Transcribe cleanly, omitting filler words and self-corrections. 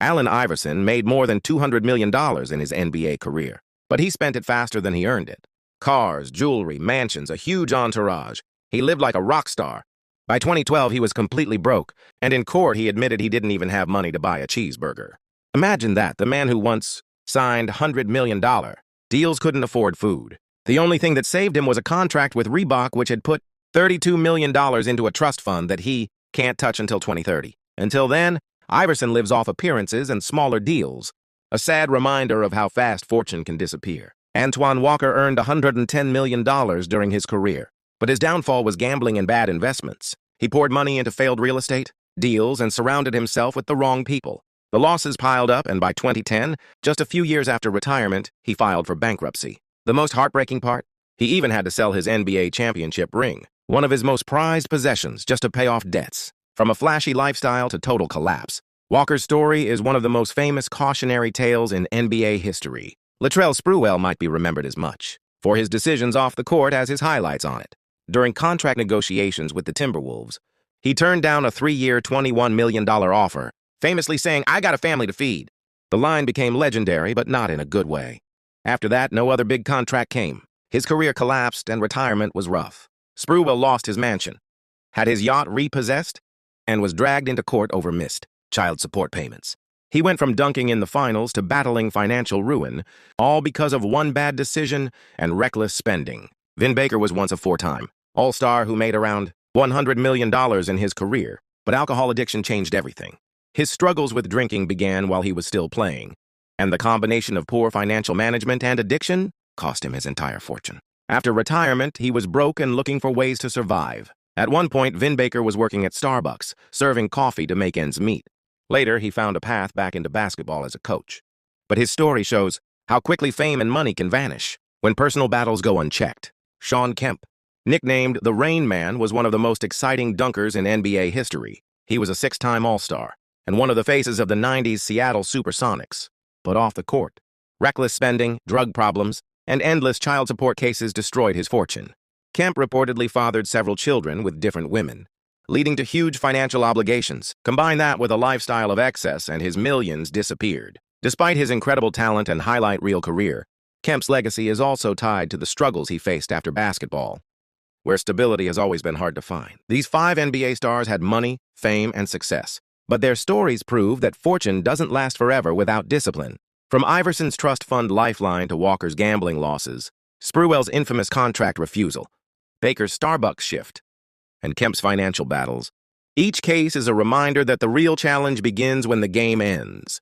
Allen Iverson made more than $200 million in his NBA career, but he spent it faster than he earned it. Cars, jewelry, mansions, a huge entourage. He lived like a rock star. By 2012, he was completely broke, and in court he admitted he didn't even have money to buy a cheeseburger. Imagine that, the man who once signed $100 million deals couldn't afford food. The only thing that saved him was a contract with Reebok, which had put $32 million into a trust fund that he can't touch until 2030. Until then, Iverson lives off appearances and smaller deals, a sad reminder of how fast fortune can disappear. Antoine Walker earned $110 million during his career, but his downfall was gambling and bad investments. He poured money into failed real estate deals and surrounded himself with the wrong people. The losses piled up, and by 2010, just a few years after retirement, he filed for bankruptcy. The most heartbreaking part? He even had to sell his NBA championship ring, one of his most prized possessions, just to pay off debts. From a flashy lifestyle to total collapse, Walker's story is one of the most famous cautionary tales in NBA history. Latrell Sprewell might be remembered as much, for his decisions off the court as his highlights on it. During contract negotiations with the Timberwolves, he turned down a 3-year, $21 million offer, famously saying, "I got a family to feed." The line became legendary, but not in a good way. After that, no other big contract came. His career collapsed and retirement was rough. Sprewell lost his mansion, had his yacht repossessed, and was dragged into court over missed child support payments. He went from dunking in the finals to battling financial ruin, all because of one bad decision and reckless spending. Vin Baker was once a 4-time All-Star who made around $100 million in his career, but alcohol addiction changed everything. His struggles with drinking began while he was still playing, and the combination of poor financial management and addiction cost him his entire fortune. After retirement, he was broke and looking for ways to survive. At one point, Vin Baker was working at Starbucks, serving coffee to make ends meet. Later, he found a path back into basketball as a coach. But his story shows how quickly fame and money can vanish when personal battles go unchecked. Shawn Kemp, nicknamed the Rain Man, was one of the most exciting dunkers in NBA history. He was a 6-time All-Star and one of the faces of the 90s Seattle Supersonics. But off the court, reckless spending, drug problems, and endless child support cases destroyed his fortune. Kemp reportedly fathered several children with different women, leading to huge financial obligations. Combine that with a lifestyle of excess and his millions disappeared. Despite his incredible talent and highlight reel career, Kemp's legacy is also tied to the struggles he faced after basketball, where stability has always been hard to find. These 5 NBA stars had money, fame, and success, but their stories prove that fortune doesn't last forever without discipline. From Iverson's trust fund lifeline to Walker's gambling losses, Sprewell's infamous contract refusal, Baker's Starbucks shift, and Kemp's financial battles, each case is a reminder that the real challenge begins when the game ends.